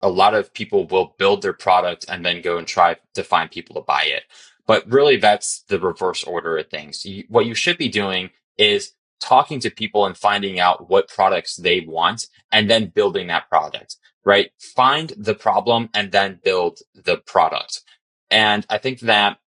a lot of people will build their product and then go and try to find people to buy it. But really, that's the reverse order of things. What you should be doing is talking to people and finding out what products they want and then building that product, right? Find the problem and then build the product. And I think that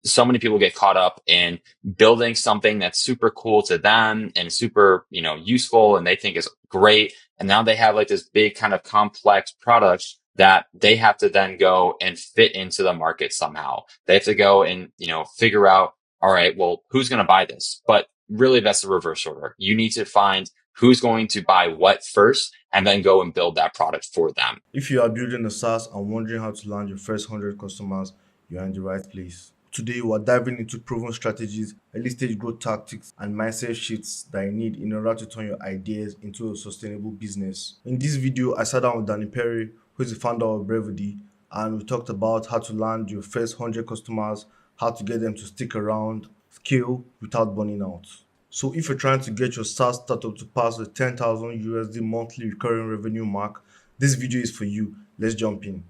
so many people get caught up in building something that's super cool to them and super, useful and they think is great. And now they have like this big kind of complex product that they have to then go and fit into the market somehow. They have to go and, figure out, all right, well, who's going to buy this? But really that's the reverse order. You need to find who's going to buy what first and then go and build that product for them. If you are building a SaaS and wondering how to land your first 100 customers, you're in the right place. Today, we're diving into proven strategies, early stage growth tactics, and mindset shifts that you need in order to turn your ideas into a sustainable business. In this video, I sat down with Danny Perry, who is the founder of Brevidy, and we talked about how to land your first 100 customers, how to get them to stick around, scale without burning out. So if you're trying to get your SaaS startup to pass the 10,000 USD monthly recurring revenue mark, this video is for you. Let's jump in.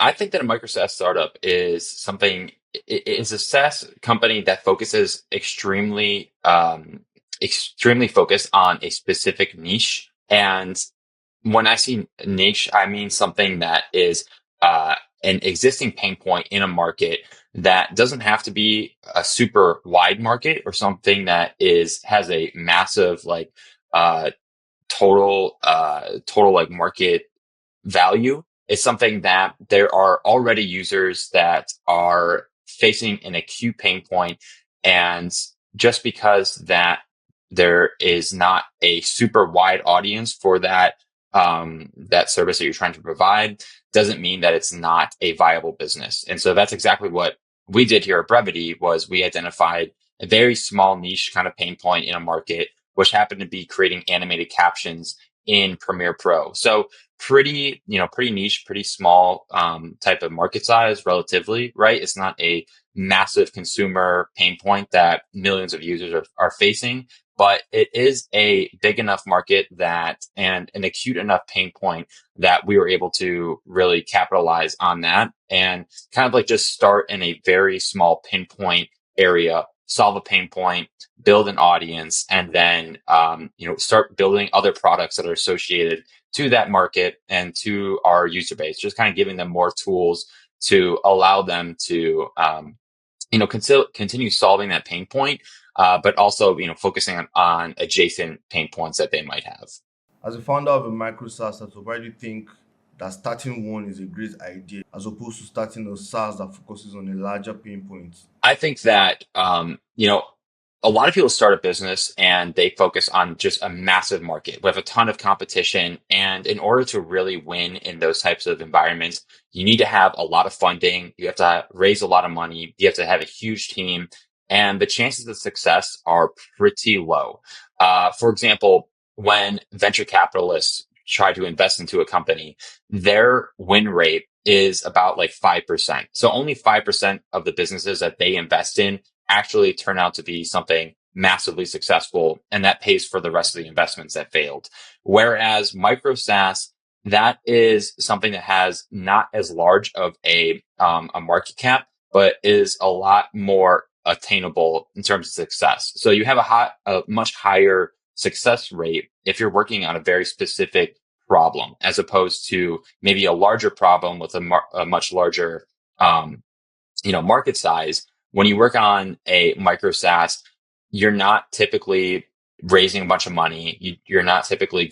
I think that a MicroSaaS startup is is a SaaS company that focuses extremely focused on a specific niche. And when I see niche, I mean something that is an existing pain point in a market that doesn't have to be a super wide market or something that has a massive uh, total like market value. Is something that there are already users that are facing an acute pain point, and just because that there is not a super wide audience for that service that you're trying to provide doesn't mean that it's not a viable business. And so that's exactly what we did here at Brevity. Was we identified a very small niche kind of pain point in a market, which happened to be creating animated captions in Premiere Pro. So pretty niche, pretty small type of market size relatively, right? It's not a massive consumer pain point that millions of users are facing, but it is a big enough market and an acute enough pain point that we were able to really capitalize on that and kind of like just start in a very small pinpoint area, solve a pain point, build an audience, and then start building other products that are associated to that market and to our user base, just kind of giving them more tools to allow them to continue solving that pain point, but also focusing on adjacent pain points that they might have. As a founder of a micro SaaS startup, why do you think that starting one is a great idea as opposed to starting a SaaS that focuses on a larger pain point? I think that a lot of people start a business and they focus on just a massive market with a ton of competition. And in order to really win in those types of environments, you need to have a lot of funding. You have to raise a lot of money. You have to have a huge team. And the chances of success are pretty low. For example, when venture capitalists try to invest into a company, their win rate is about like 5%. So only 5% of the businesses that they invest in actually turn out to be something massively successful, and that pays for the rest of the investments that failed. Whereas micro SaaS, that is something that has not as large of a market cap, but is a lot more attainable in terms of success. So you have a much higher success rate if you're working on a very specific problem, as opposed to maybe a larger problem with a much larger market size. When you work on a micro SaaS, you're not typically raising a bunch of money. You're not typically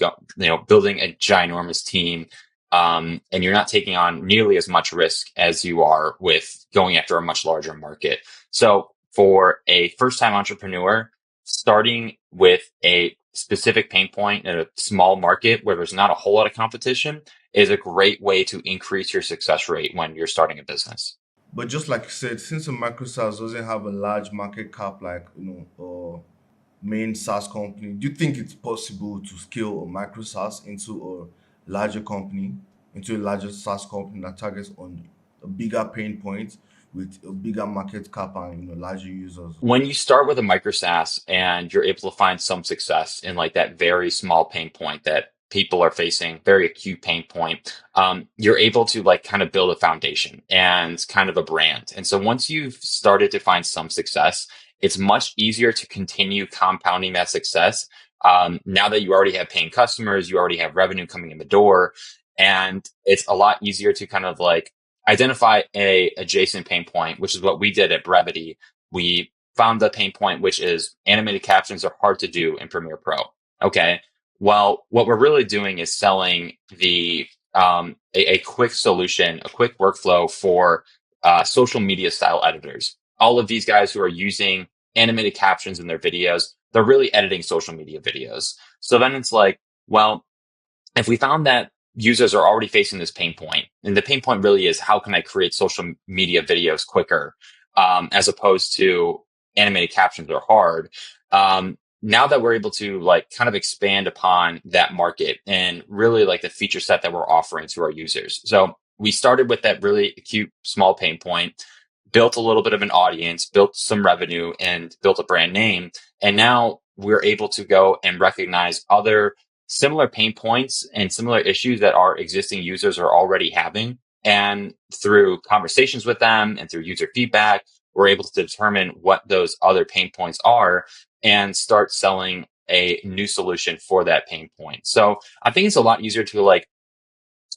building a ginormous team, and you're not taking on nearly as much risk as you are with going after a much larger market. So for a first-time entrepreneur, starting with a specific pain point in a small market where there's not a whole lot of competition is a great way to increase your success rate when you're starting a business. But just like you said, since a micro SaaS doesn't have a large market cap like main SaaS company, do you think it's possible to scale a micro SaaS into a larger company, into a larger SaaS company that targets on a bigger pain point with a bigger market cap and larger users? When you start with a micro SaaS and you're able to find some success in like that very small pain point that people are facing, very acute pain point, you're able to like kind of build a foundation and kind of a brand. And so once you've started to find some success, it's much easier to continue compounding that success. Now that you already have paying customers, you already have revenue coming in the door, and it's a lot easier to kind of like identify a adjacent pain point, which is what we did at Brevity. We found the pain point, which is animated captions are hard to do in Premiere Pro. Okay. Well, what we're really doing is selling a quick solution, a quick workflow for social media style editors. All of these guys who are using animated captions in their videos, they're really editing social media videos. So then it's like, well, if we found that users are already facing this pain point, and the pain point really is how can I create social media videos quicker, as opposed to animated captions are hard. Now that we're able to like kind of expand upon that market and really like the feature set that we're offering to our users. So we started with that really acute small pain point, built a little bit of an audience, built some revenue, and built a brand name. And now we're able to go and recognize other similar pain points and similar issues that our existing users are already having. And through conversations with them and through user feedback, we're able to determine what those other pain points are and start selling a new solution for that pain point. So I think it's a lot easier to like,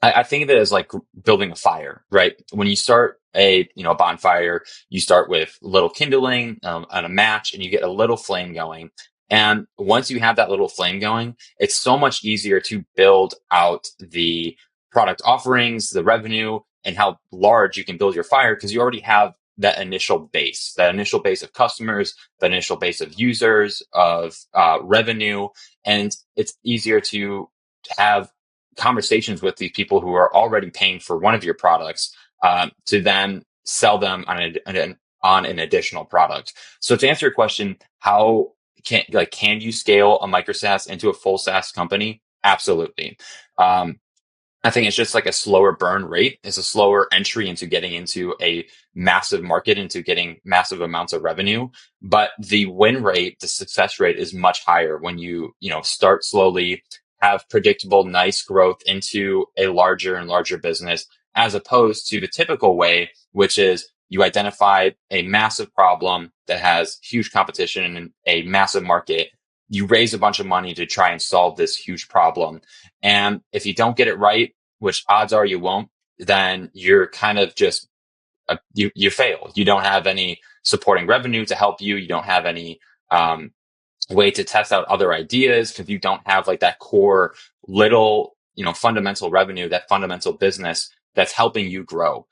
I think of it as like building a fire, right? When you start a bonfire, you start with little kindling and a match, and you get a little flame going. And once you have that little flame going, it's so much easier to build out the product offerings, the revenue, and how large you can build your fire because you already have that initial base of customers, that initial base of users, of revenue, and it's easier to have conversations with these people who are already paying for one of your products to then sell them on an additional product. So to answer your question, how can you scale a micro SaaS into a full SaaS company? Absolutely. I think it's just like a slower burn rate. It's a slower entry into getting into a massive market, into getting massive amounts of revenue. But the win rate, the success rate is much higher when you start slowly, have predictable, nice growth into a larger and larger business, as opposed to the typical way, which is you identify a massive problem that has huge competition and a massive market. You raise a bunch of money to try and solve this huge problem. And if you don't get it right, which odds are you won't, then you're kind of just, you fail. You don't have any supporting revenue to help you. You don't have any, way to test out other ideas because you don't have like that core little, fundamental revenue, that fundamental business that's helping you grow.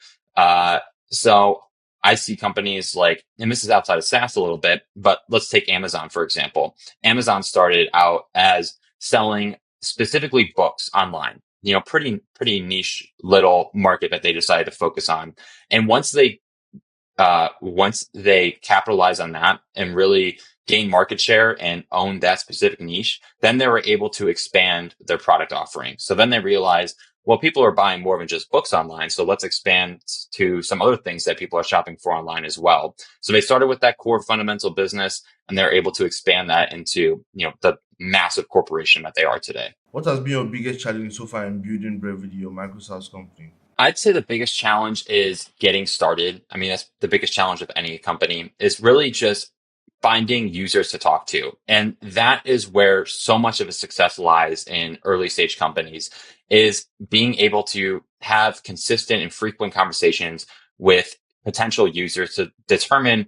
So I see companies like, and this is outside of SaaS a little bit, but let's take Amazon, for example. Amazon started out as selling specifically books online, pretty niche little market that they decided to focus on. And once they capitalize on that and really gain market share and own that specific niche, then they were able to expand their product offering. So then they realized, well, people are buying more than just books online. So let's expand to some other things that people are shopping for online as well. So they started with that core fundamental business and they're able to expand that into, the massive corporation that they are today. What has been your biggest challenge so far in building Brevidy, your MicroSaaS company? I'd say the biggest challenge is getting started. I mean, that's the biggest challenge of any company is really just finding users to talk to. And that is where so much of a success lies in early stage companies is being able to have consistent and frequent conversations with potential users to determine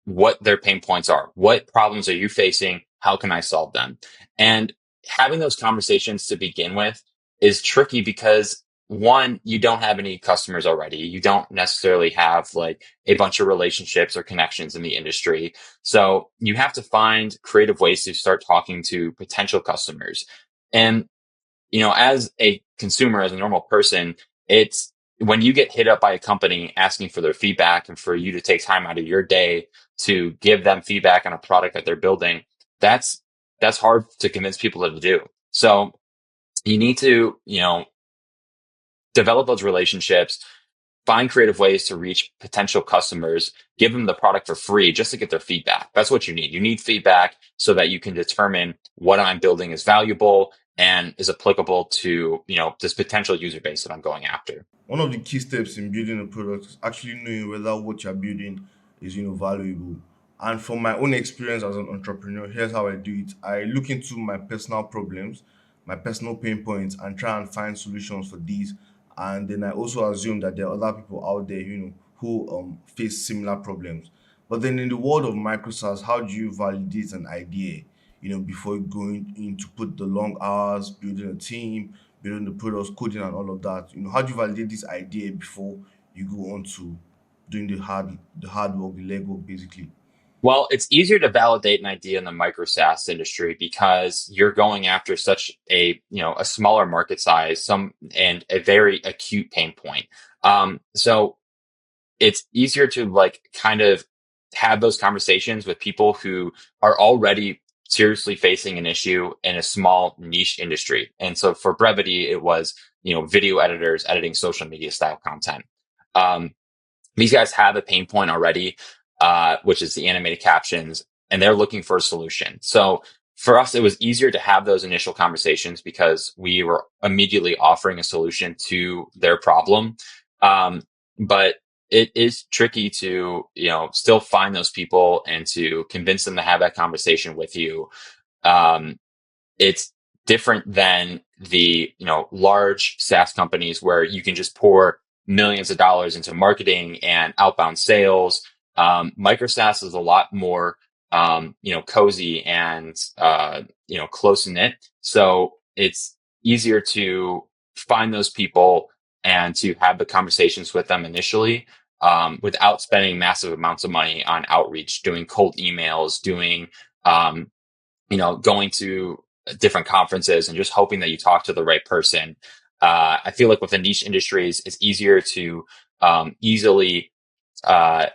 what their pain points are. What problems are you facing? How can I solve them? And having those conversations to begin with is tricky because one, you don't have any customers already. You don't necessarily have like a bunch of relationships or connections in the industry. So you have to find creative ways to start talking to potential customers. And, as a consumer, as a normal person, it's when you get hit up by a company asking for their feedback and for you to take time out of your day to give them feedback on a product that they're building, that's hard to convince people to do. So you need to, develop those relationships, find creative ways to reach potential customers, give them the product for free just to get their feedback. That's what you need. You need feedback so that you can determine what I'm building is valuable and is applicable to, this potential user base that I'm going after. One of the key steps in building a product is actually knowing whether what you're building is valuable. And from my own experience as an entrepreneur, here's how I do it. I look into my personal problems, my personal pain points, and try and find solutions for these. And then I also assume that there are other people out there, who face similar problems. But then in the world of MicroSaaS, how do you validate an idea? Before going in to put the long hours, building a team, building the products, coding and all of that. How do you validate this idea before you go on to doing the hard work, the legwork basically? Well, it's easier to validate an idea in the micro SaaS industry because you're going after such a smaller market size, and a very acute pain point. So it's easier to like kind of have those conversations with people who are already seriously facing an issue in a small niche industry. And so for Brevity, it was, video editors editing social media style content. Um, these guys have a pain point already, which is the animated captions, and they're looking for a solution. So for us, it was easier to have those initial conversations because we were immediately offering a solution to their problem. But it is tricky to, still find those people and to convince them to have that conversation with you. Um, it's different than the, large SaaS companies where you can just pour millions of dollars into marketing and outbound sales. MicroSaaS is a lot more, cozy and, close knit. So it's easier to find those people and to have the conversations with them initially, without spending massive amounts of money on outreach, doing cold emails, doing, um, going to different conferences and just hoping that you talk to the right person. I feel like with the niche industries, it's easier to, easily, uh,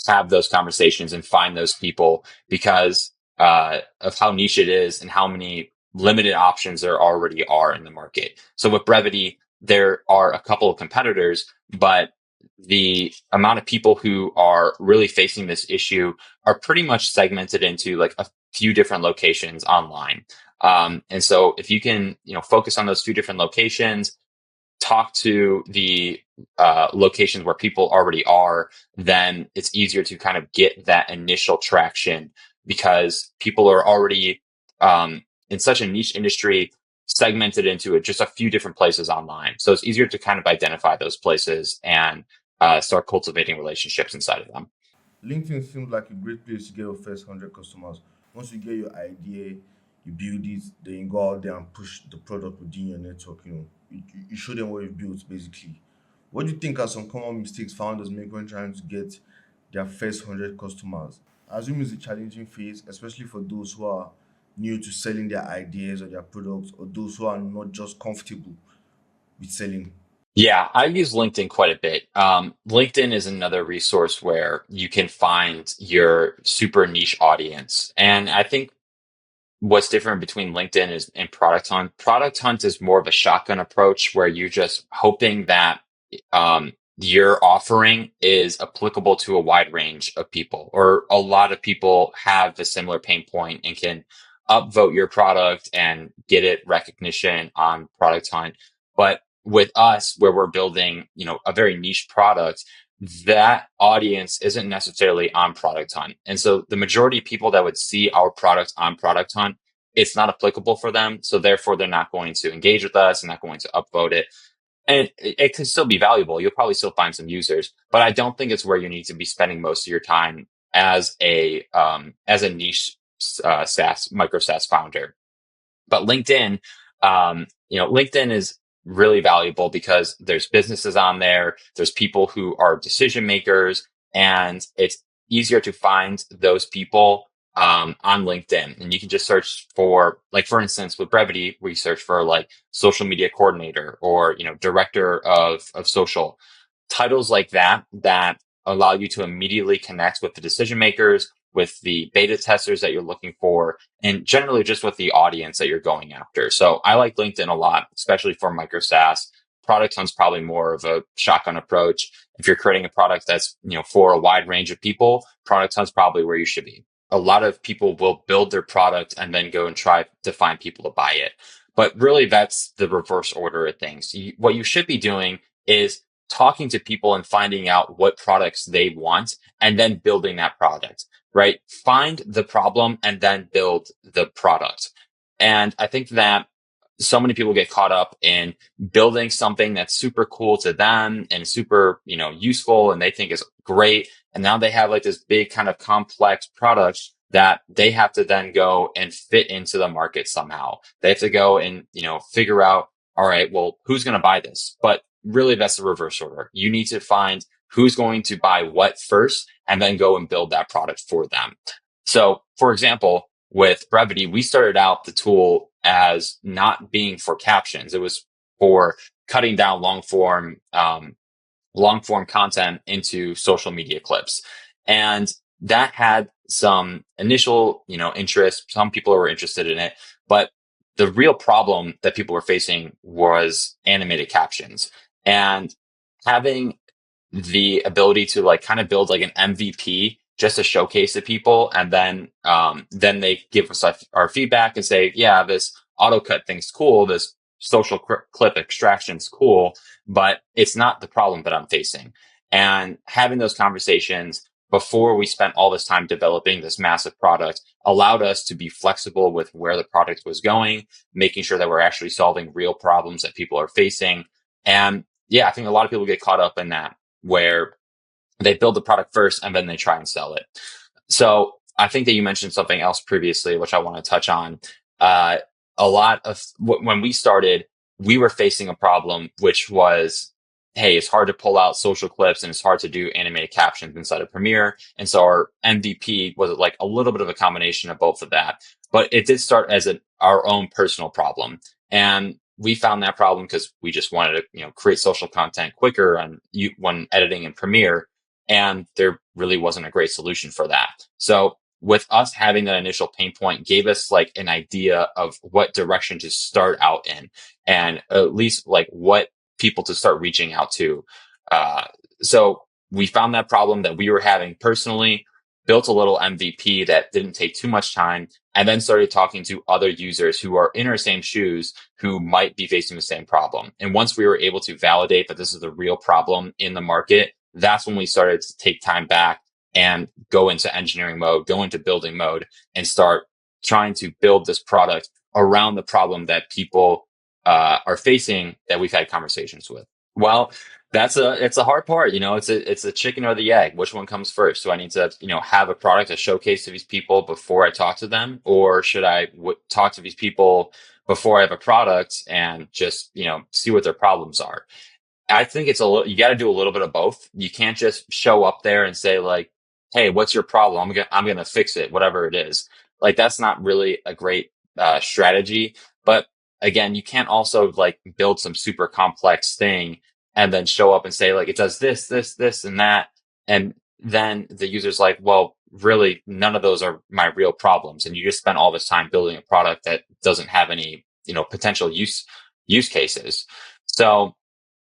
have those conversations and find those people because, of how niche it is and how many limited options there already are in the market. So with Brevity, there are a couple of competitors, but the amount of people who are really facing this issue are pretty much segmented into like a few different locations online. And so if you can, focus on those few different locations, talk to the, locations where people already are, then it's easier to kind of get that initial traction because people are already, in such a niche industry, segmented into just a few different places online. So it's easier to kind of identify those places and, start cultivating relationships inside of them. LinkedIn seems like a great place to get your first 100 customers. Once you get your idea, you build it, then you go out there and push the product within your network. You show them what you've built basically. What do you think are some common mistakes founders make when trying to get their first 100 customers? I assume it's a challenging phase, especially for those who are new to selling their ideas or their products, or those who are not just comfortable with selling. Yeah, I use LinkedIn quite a bit. LinkedIn is another resource where you can find your super niche audience. And I think what's different between LinkedIn is and Product Hunt. Product Hunt is more of a shotgun approach where you're just hoping that, your offering is applicable to a wide range of people, or a lot of people have a similar pain point and can upvote your product and get it recognition on Product Hunt. But with us, where we're building, a very niche product, that audience isn't necessarily on Product Hunt. And so the majority of people that would see our product on Product Hunt, it's not applicable for them. So therefore, they're not going to engage with us and not going to upvote it. And it could still be valuable. You'll probably still find some users, but I don't think it's where you need to be spending most of your time as a niche, SaaS micro SaaS founder. But LinkedIn, LinkedIn is really valuable because there's businesses on there, there's people who are decision makers, and it's easier to find those people, on LinkedIn. And you can just search for, like, for instance, with Brevity, we search for like social media coordinator or, director of social, titles like that allow you to immediately connect with the decision makers, with the beta testers that you're looking for, and generally just with the audience that you're going after. So I like LinkedIn a lot, especially for micro SaaS. Product Hunt's probably more of a shotgun approach. If you're creating a product that's, for a wide range of people, Product Hunt's probably where you should be. A lot of people will build their product and then go and try to find people to buy it. But really, that's the reverse order of things. What you should be doing is talking to people and finding out what products they want and then building that product, right? Find the problem and then build the product. And I think that so many people get caught up in building something that's super cool to them and super, useful and they think is great. And now they have like this big kind of complex product that they have to then go and fit into the market somehow. They have to go and, figure out, all right, well, who's going to buy this? But really that's the reverse order. You need to find who's going to buy what first and then go and build that product for them. So for example, with Brevity, we started out the tool as not being for captions. It was for cutting down long form content into social media clips. And that had some initial, interest. Some people were interested in it, but the real problem that people were facing was animated captions and having the ability to like kind of build like an MVP just to showcase to people. And then they give us our feedback and say, yeah, this auto cut thing's cool. This social clip extraction's cool, but it's not the problem that I'm facing. And having those conversations before we spent all this time developing this massive product allowed us to be flexible with where the product was going, making sure that we're actually solving real problems that people are facing. And yeah, I think a lot of people get caught up in that where they build the product first and then they try and sell it. So I think that you mentioned something else previously, which I want to touch on. Uh, a lot of when we started, we were facing a problem, which was, hey, it's hard to pull out social clips and it's hard to do animated captions inside of Premiere. And so our MVP was like a little bit of a combination of both of that. But it did start as our own personal problem. And we found that problem because we just wanted to, create social content quicker when editing in Premiere, and there really wasn't a great solution for that. So with us having that initial pain point gave us like an idea of what direction to start out in, and at least like what people to start reaching out to. So we found that problem that we were having personally, built a little MVP that didn't take too much time, and then started talking to other users who are in our same shoes who might be facing the same problem. And once we were able to validate that this is a real problem in the market, that's when we started to take time back and go into engineering mode, go into building mode, and start trying to build this product around the problem that people are facing that we've had conversations with. Well, it's a hard part, it's a chicken or the egg. Which one comes first? Do I need to, have a product to showcase to these people before I talk to them? Or should I talk to these people before I have a product and just, see what their problems are? I think you got to do a little bit of both. You can't just show up there and say like, "Hey, what's your problem? I'm gonna fix it, whatever it is." Like that's not really a great strategy. But again, you can't also like build some super complex thing and then show up and say like it does this, this, this, and that, and then the user's like, "Well, really, none of those are my real problems," and you just spent all this time building a product that doesn't have any, potential use cases. So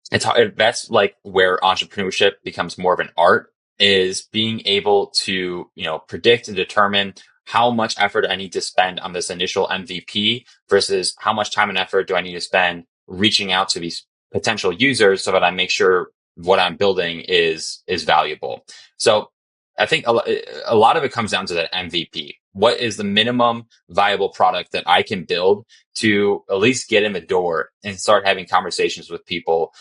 it's hard. That's like where entrepreneurship becomes more of an art, is being able to, predict and determine how much effort I need to spend on this initial MVP versus how much time and effort do I need to spend reaching out to these potential users so that I make sure what I'm building is valuable. So I think a lot of it comes down to that MVP. What is the minimum viable product that I can build to at least get in the door and start having conversations with people?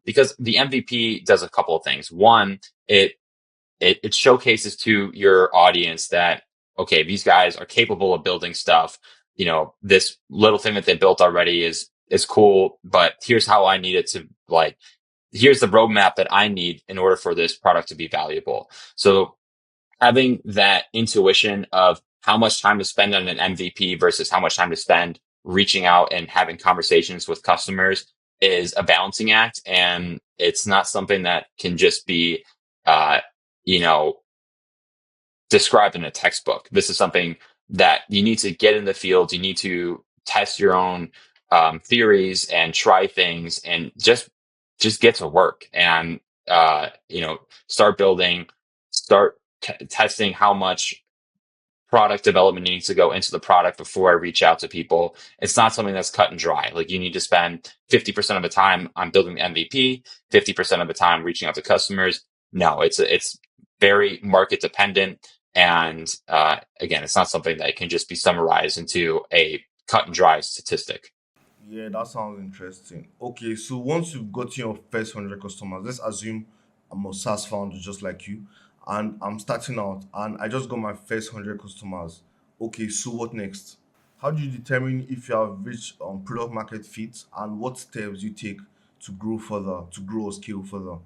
Because the MVP does a couple of things. One, it showcases to your audience that, okay, these guys are capable of building stuff. This little thing that they built already is cool, but here's how I need it to like, here's the roadmap that I need in order for this product to be valuable. So having that intuition of how much time to spend on an MVP versus how much time to spend reaching out and having conversations with customers is a balancing act. And it's not something that can just be, uh, you know, described in a textbook. This is something that you need to get in the field. You need to test your own theories and try things and just get to work and, start building, start testing how much product development needs to go into the product before I reach out to people. It's not something that's cut and dry. Like you need to spend 50% of the time on building the MVP, 50% of the time reaching out to customers. No, it's very market dependent. And again, it's not something that can just be summarized into a cut and dry statistic. Yeah, that sounds interesting. Okay, so once you've gotten your first 100 customers, let's assume I'm a SaaS founder just like you, and I'm starting out and I just got my first 100 customers. Okay, so what next? How do you determine if you have reached product market fit, and what steps you take to grow further, to grow or scale further?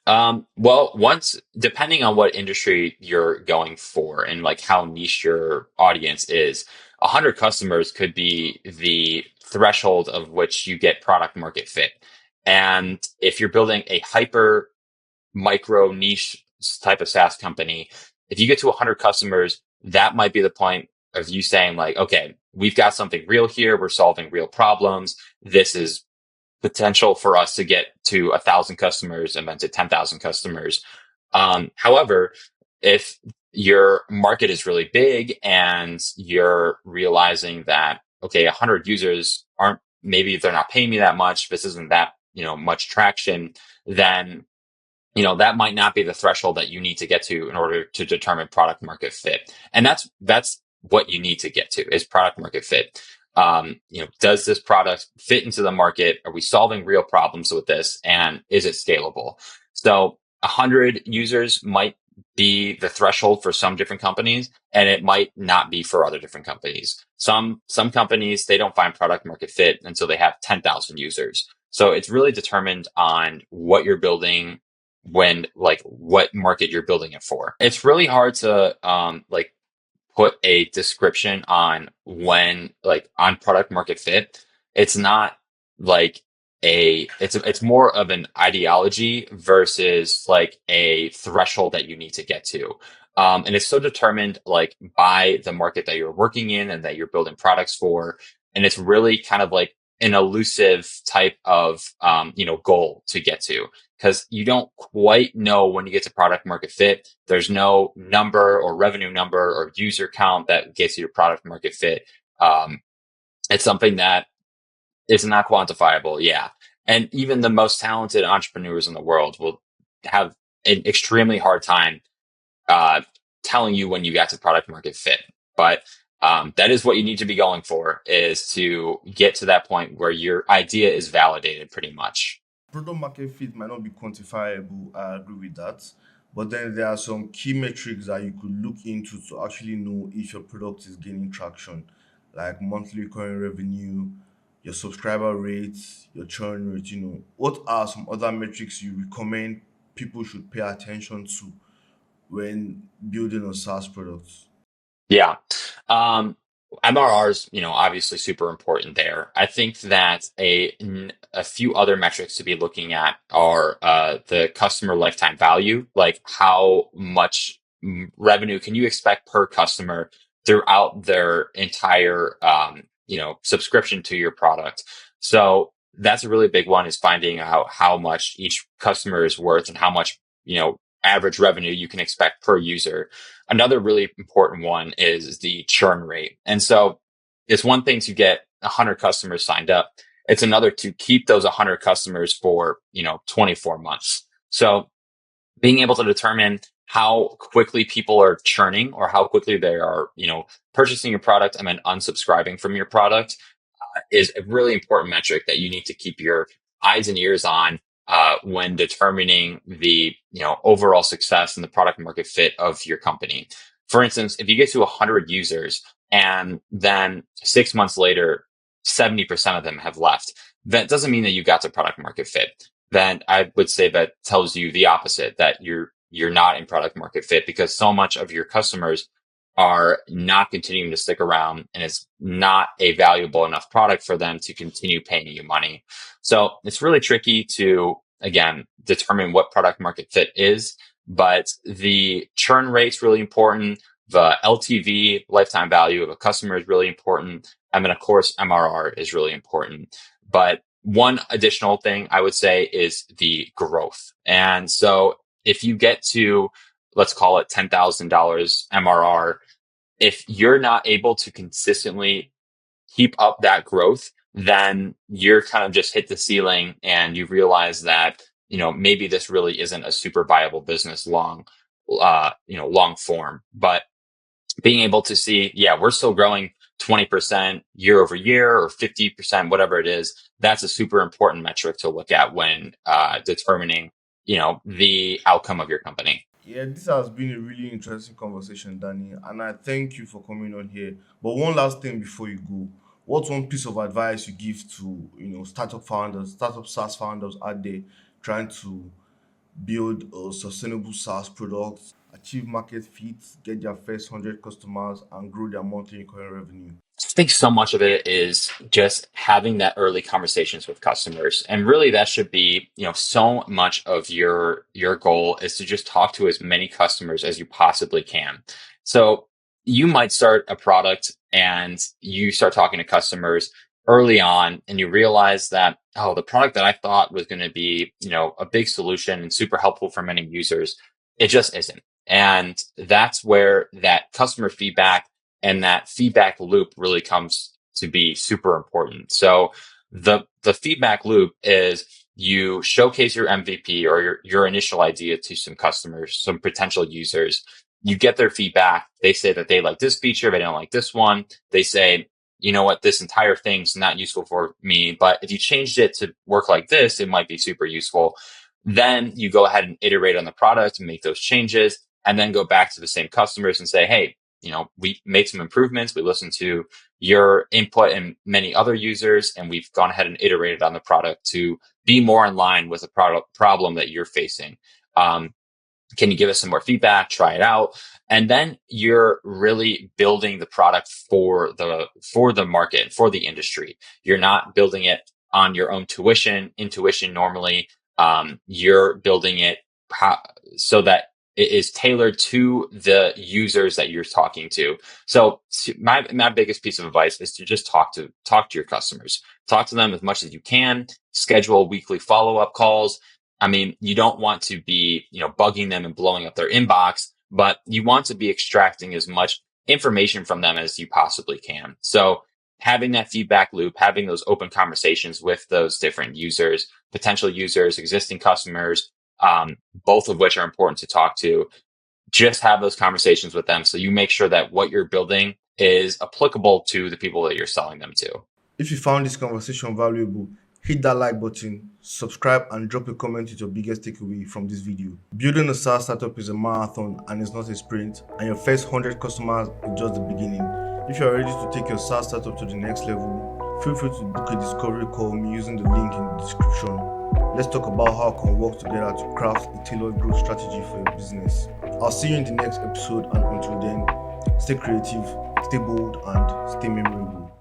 Well, once depending on what industry you're going for and like how niche your audience is, 100 customers could be the threshold of which you get product market fit. And if you're building a hyper micro niche type of SaaS company, if you get to 100 customers, that might be the point of you saying like, okay, we've got something real here. We're solving real problems. This is potential for us to get to 1,000 customers and then to 10,000 customers. However, if your market is really big and you're realizing that, okay, 100 users aren't, maybe they're not paying me that much, this isn't that, much traction, then that might not be the threshold that you need to get to in order to determine product market fit. And that's what you need to get to is product market fit. Does this product fit into the market? Are we solving real problems with this? And is it scalable? So 100 users might be the threshold for some different companies, and it might not be for other different companies. Some companies, they don't find product market fit until they have 10,000 users. So it's really determined on what you're building, when like what market you're building it for. It's really hard to like put a description on when like on product market fit. It's not like it's more of an ideology versus like a threshold that you need to get to. And it's so determined like by the market that you're working in and that you're building products for. And it's really kind of like an elusive type of goal to get to, because you don't quite know when you get to product market fit. There's no number or revenue number or user count that gets you to product market fit. It's something that is not quantifiable. Yeah. And even the most talented entrepreneurs in the world will have an extremely hard time uh, telling you when you got to product market fit. But that is what you need to be going for, is to get to that point where your idea is validated pretty much. Product market fit might not be quantifiable. I agree with that. But then there are some key metrics that you could look into to actually know if your product is gaining traction, like monthly recurring revenue, your subscriber rates, your churn rate. What are some other metrics you recommend people should pay attention to when building a SaaS product? Yeah. Um, MRRs, obviously super important there. I think that a few other metrics to be looking at are the customer lifetime value, like how much revenue can you expect per customer throughout their entire subscription to your product. So that's a really big one, is finding out how much each customer is worth and how much, average revenue you can expect per user. Another really important one is the churn rate. And so it's one thing to get 100 customers signed up. It's another to keep those 100 customers for, 24 months. So being able to determine how quickly people are churning or how quickly they are, purchasing your product and then unsubscribing from your product is a really important metric that you need to keep your eyes and ears on when determining the overall success and the product market fit of your company. For instance, if you get to 100 users and then 6 months later, 70% of them have left, that doesn't mean that you got to product market fit. Then I would say that tells you the opposite, that you're not in product market fit, because so much of your customers are not continuing to stick around, and it's not a valuable enough product for them to continue paying you money. So it's really tricky to, again, determine what product market fit is, but the churn rate's really important. The LTV, lifetime value of a customer, is really important. And then of course, MRR is really important. But one additional thing I would say is the growth. And so if you get to let's call it $10,000 MRR, if you're not able to consistently keep up that growth, then you're kind of just hit the ceiling and you realize that, maybe this really isn't a super viable business long form. But being able to see, yeah, we're still growing 20% year over year or 50%, whatever it is, that's a super important metric to look at when determining, the outcome of your company. Yeah, this has been a really interesting conversation, Danny, and I thank you for coming on here. But one last thing before you go, what's one piece of advice you give to startup founders, startup SaaS founders out there trying to build a sustainable SaaS product, achieve market fit, get their first 100 customers, and grow their monthly recurring revenue? I think so much of it is just having that early conversations with customers. And really that should be, so much of your goal is to just talk to as many customers as you possibly can. So you might start a product and you start talking to customers early on and you realize that, oh, the product that I thought was going to be, a big solution and super helpful for many users, it just isn't. And that's where that customer feedback and that feedback loop really comes to be super important. So the feedback loop is you showcase your MVP or your initial idea to some customers, some potential users. You get their feedback. They say that they like this feature, they don't like this one. They say, you know what, this entire thing's not useful for me, but if you changed it to work like this, it might be super useful. Then you go ahead and iterate on the product and make those changes, and then go back to the same customers and say, hey, we made some improvements. We listened to your input and many other users, and we've gone ahead and iterated on the product to be more in line with the product problem that you're facing. Can you give us some more feedback? Try it out. And then you're really building the product for the market, for the industry. You're not building it on your own intuition normally. You're building it so that it is tailored to the users that you're talking to. So my biggest piece of advice is to just talk to your customers. Talk to them as much as you can. Schedule weekly follow-up calls. I mean, you don't want to be, bugging them and blowing up their inbox, but you want to be extracting as much information from them as you possibly can. So having that feedback loop, having those open conversations with those different users, potential users, existing customers, both of which are important to talk to, just have those conversations with them so you make sure that what you're building is applicable to the people that you're selling them to. If you found this conversation valuable, hit that like button, subscribe, and drop a comment with your biggest takeaway from this video. Building a SaaS startup is a marathon and it's not a sprint, and your first 100 customers is just the beginning. If you are ready to take your SaaS startup to the next level, feel free to book a discovery call me using the link in the description. Let's talk about how we can work together to craft a tailored growth strategy for your business. I'll see you in the next episode, and until then, stay creative, stay bold, and stay memorable.